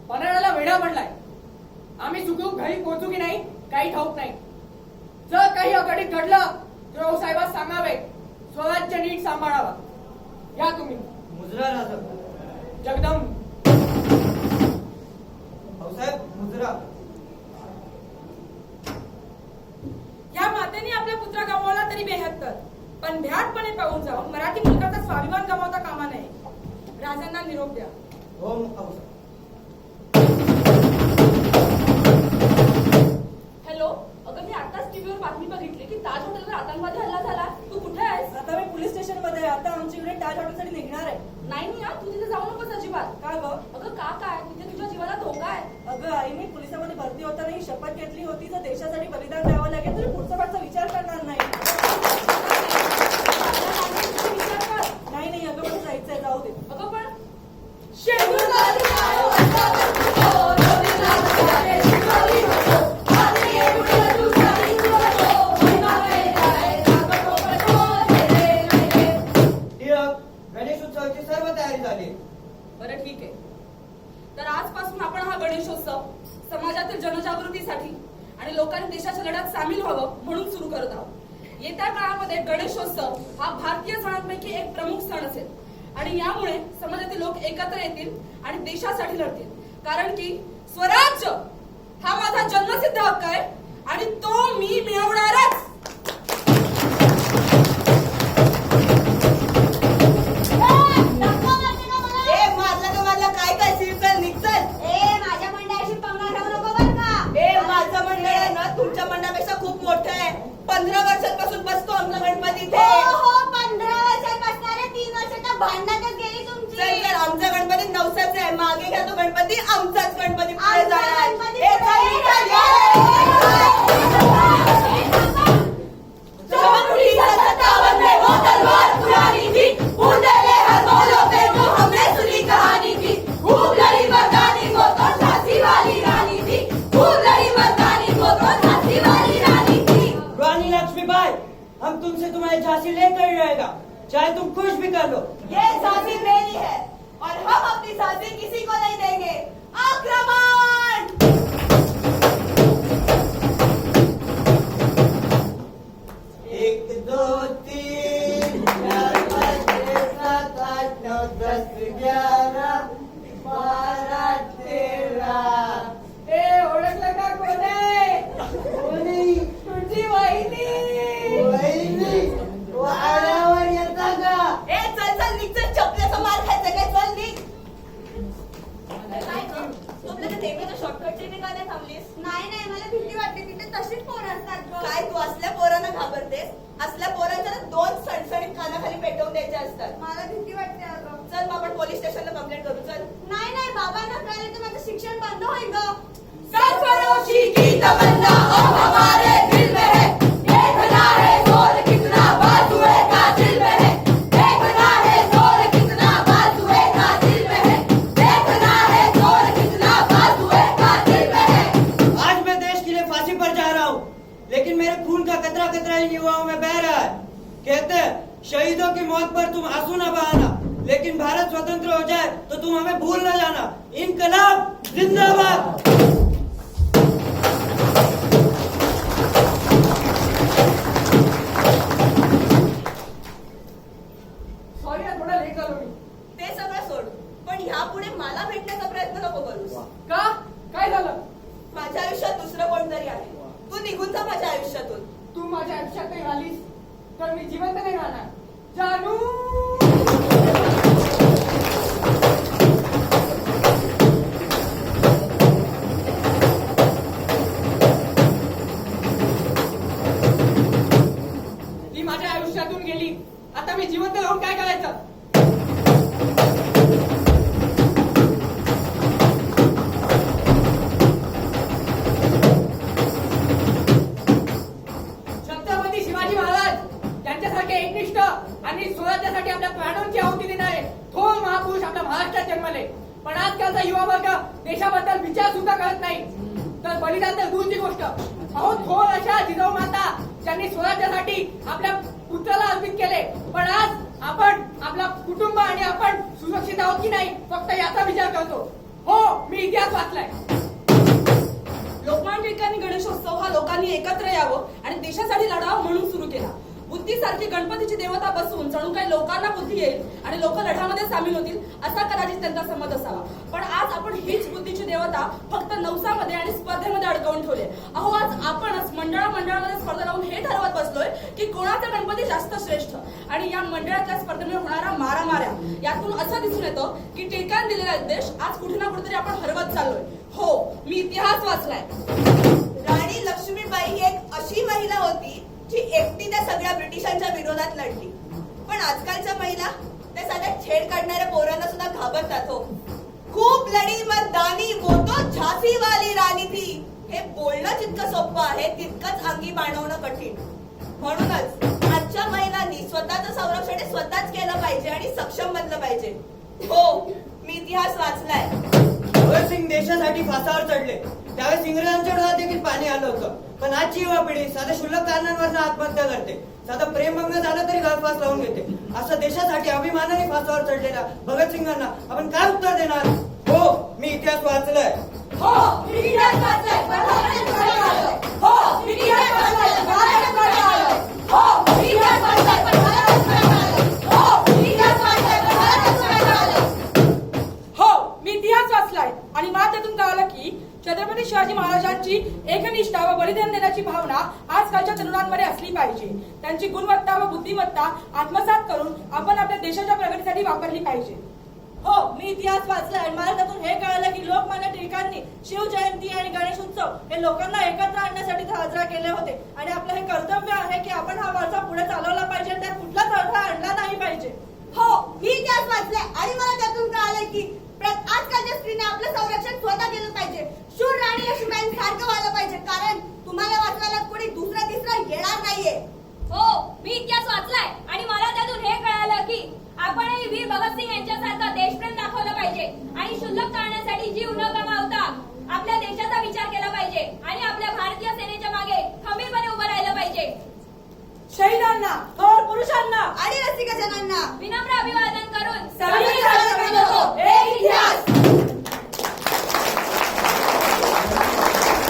पन्हाळ्याला वेढा पडलाय. आम्ही चुकूक घरी पोहोचू की नाही काही ठाऊक नाही. जर काही अघटित घडलं तर साहेबास सांगावे, स्वराज्य नीट सांभाळावा. या तुम्ही मुजरा राजा. जगदंब. भाऊसाहेब मुजरा. या मातेने आपला पुत्र गमावला तरी 72, पण भ्याटपणे पाहून जाऊन मराठी मुलकाचा स्वाभिमान गमावता कामा नये. राजांना निरोप द्या. हो भाऊसाहेब. हॅलो, अगं मी आताच टीव्हीवर बातमी बघितली की ताज हॉटेलवर आतंकवादी हल्ला झाला. तू कुठे आहेस? आता मी पोलीस स्टेशन मध्ये. आता आमची युनिट ताज हॉटेलसाठी निघणार आहे. नाही तू तिथे जाऊ नकोस अजिबात. का ग? अगं का काय, तिथे तुझ्या जीवाला धोका आहे. अगं आई, मी पोलिसांमध्ये भरती होताना ही शपथ घेतली होती, जर देशासाठी बलिदान द्यावं लागेल तर पुढचा पाठचा विचार करणार नाही. विचार कर. नाही अगं मला जायचंय, जाऊ दे. अगं पण गणेशोत्सवाची सर्व तयारी झाली. बरं ठीक आहे. तर आजपासून आपण हा गणेशोत्सव समाजातील जनजागृतीसाठी आणि लोकांनी देशाच्या लढ्यात सामील व्हावं म्हणून सुरू करत आहोत. येत्या काळामध्ये गणेशोत्सव हा भारतीय सणांपैकी एक प्रमुख सण असेल आणि यामुळे समाजातील लोक एकत्र येतील आणि देशासाठी लढतील. कारण की स्वराज्य हा माझा जन्मसिद्ध हक्क आहे आणि तो मी मिळवणारच. तुमच्या मंडळापेक्षा खूप मोठं आहे. 15 वर्षांपासून बसतो आमचा गणपती इथे. हो 15 वर्षांपासून. 3 वर्षाच्या भांडणातच गेली तुमची. तर आमचा गणपती नवसाचा आहे. मागे घ्या तो गणपती, आमचाच गणपती पुढे जाणार. हम तुमसे तुम्हारी झांसी लेकर ही रहेगा, चाहे तुम कुछ भी कर लो. ये झांसी मेरी है और हम अपनी झांसी किसी को नहीं देंगे. आक्रमण! एक दो तीन 4 5 6 7 8 9 10 11 12 13. ओळखलं का कोण आहे? कोणी? तुझी वहिनी. वहिनी वाड्यावर येता का? ए चल निघ, चल. चपल्याचा मार खायचा काय? चल निघ. तुला नेहमीच शॉर्टकट ट्रेने का नाही थांबलीस? नाही मला भीती वाटते. तिथे तशीच पोरं असतात गं. काय तू असल्या पोरांना घाबरतेस? असल्या पोरांच्या ना 2 सणसणीत कानाखाली पेटवून द्यायचे असतात. मला भीती वाटते अगं. चल मग आपण पोलीस स्टेशनला कंप्लेंट करू. चल. नाही बाबांना कळले तर माझं शिक्षण बंद होईल गं. सरफरोशी की तमन्ना अब हमारे दिल में है. देखना है जोर कितना बाजुए का दिल में है. देखना है जोर कितना बाजुए का दिल में है. देखना है जोर कितना बाजुए का दिल में है. आज मैं देश के लिए फांसी पर जा रहा हूँ, लेकिन मेरे खून का कतरा कतरा इन युवाओं में बह रहा है. कहते हैं शहीदों की मौत पर तुम आंसू न बहाना, लेकिन भारत स्वतंत्र हो जाए तो तुम हमें भूल न जाना. इनकलाब जिंदाबाद. सॉरी थोडा लेट झालो मी. ते सगळं सोड, पण यापुढे मला भेटण्याचा प्रयत्न नको करूस. का? काय झालं? माझ्या आयुष्यात दुसरं कोणतरी आहे. तू निघून जा माझ्या आयुष्यातून. तू माझ्या आयुष्यात नाही आलीस तर मी जिवंत नाही राहणार. जानू. ती माझ्या आयुष्यातून गेली. आता मी जिवंत राहून काय करायचं? आणि स्वराज्यासाठी आपल्या प्राणांची आहुती देणारे थोर महापुरुष आपल्या महाराष्ट्रात जन्मले. पण आजकालचा युवा वर्ग देशाबद्दल विचार सुद्धा करत नाही. तर बलिदान तर दूरची गोष्ट. अहो थोर अशा जिजाऊ माता ज्यांनी स्वराज्यासाठी आपल्या पुत्राला अर्पित केले. पण आज आपण आपला कुटुंब आणि आपण सुरक्षित आहोत की नाही फक्त याचा विचार करतो. हो, मी इतिहास वाचलाय. लोकमान्य टिळकांनी गणेशोत्सव हा लोकांनी एकत्र यावं आणि देशासाठी लढावं म्हणून सुरू केला. बुद्धीसारखी गणपतीची देवता बसून जणू काही लोकांना बुद्धी येईल आणि लोक लढ्यामध्ये सामील होतील असा कदाचित त्यांचा समज असावा. पण आज आपण हीच बुद्धीची देवता फक्त नवसामध्ये आणि स्पर्धेमध्ये अडकवून ठेवले. अहो आज आपणच मंडळामध्ये स्पर्धा लावून हे ठरवत बसलोय की कोणाचा गणपती जास्त श्रेष्ठ. आणि या मंडळाच्या स्पर्धेमध्ये होणारा मारामाऱ्या यातून असं दिसून येतं की टिळकांनी दिलेला उद्देश आज कुठे ना कुठेतरी आपण हरवत चाललोय. हो, मी इतिहास वाचलाय. राणी लक्ष्मीबाई ही एक अशी महिला होती जी एकटी त्या सगळ्या ब्रिटिशांच्या विरोधात लढली. पण आजकालच्या महिला त्या साध्या छेड काढणाऱ्या पोरांना सुद्धा घाबरतात. हो, खूप लढी मर्दानी वो तो झांसी वाली राणी थी हे बोलणं जितकं सोपं आहे तितकंच अंगी बाणवणं कठीण. म्हणूनच आजच्या महिलांनी स्वतःचं संरक्षण स्वतःच केलं पाहिजे आणि सक्षम बनलं पाहिजे. हो, मी इतिहास वाचलाय. भगतसिंग देशासाठी फासावर चढले त्यावेळेस इंग्रजांच्या डोळ्यात देखील पाणी आलं होतं. पण आजची युवा पिढी साध्या क्षुल्लक कारणांवर आत्महत्या करते. साधं प्रेमभंग झालं तरी गळफास लावून घेते. असं देशासाठी अभिमानाने फासावर चढलेल्या भगतसिंगांना आपण काय उत्तर देणार? हो, मी इतिहास वाचलाय. हो, मी इतिहास वाचलाय. हो, मी इतिहास वाचलाय. हो, मी इतिहास वाचलाय. हो, मी इतिहास वाचलाय. हो, मी इतिहास वाचलाय आणि मला त्यातून कळालं की छत्रपती शिवाजी महाराजांची एकनिष्ठा व बलिदान देण्याची भावना आजकालच्या तरुणांमध्ये असली पाहिजे. त्यांची गुणवत्ता व बुद्धिमत्ता आत्मसात करून आपण आपल्या देशाच्या प्रगतीसाठी वापरली पाहिजे. हो, मी इतिहास वाचलाय आणि मला त्यातून हे कळालं की लोकमान्य टिळकांनी शिवजयंती आणि गणेश उत्सव हे लोकांना एकत्र आणण्यासाठी साजरा केले होते. आणि आपलं हे कर्तव्य आहे की आपण हा वारसा पुढे चालवला पाहिजे आणि त्यात कुठलाच अडथळा आणला नाही पाहिजे. हो, मी इतिहास वाचलाय आणि मला त्यातून कळालंय की आजकालच्या स्त्रीने आपलं संरक्षण स्वतः केलं पाहिजे. शूर राणी लक्ष्मीबाईंसारखं व्हायला पाहिजे. कारण तुम्हाला वाचवायला कोणी दुसरा तिसरा येणार नाहीये. हो, मी इतिहास वाचलाय आणि मला त्यातून हे कळालं की आपणही वीर भगतसिंग यांच्यासारखा देशप्रेम दाखवलं पाहिजे आणि क्षुल्लक कारणासाठी जीव न गमावता आपल्या देशाचा विचार केला पाहिजे आणि आपल्या भारतीय सेनेच्या मागे खंबीरपणे उभं राहिलं पाहिजे. शहीदांना, थोर पुरुषांना आणि रसिकजनांना विनम्र अभिवादन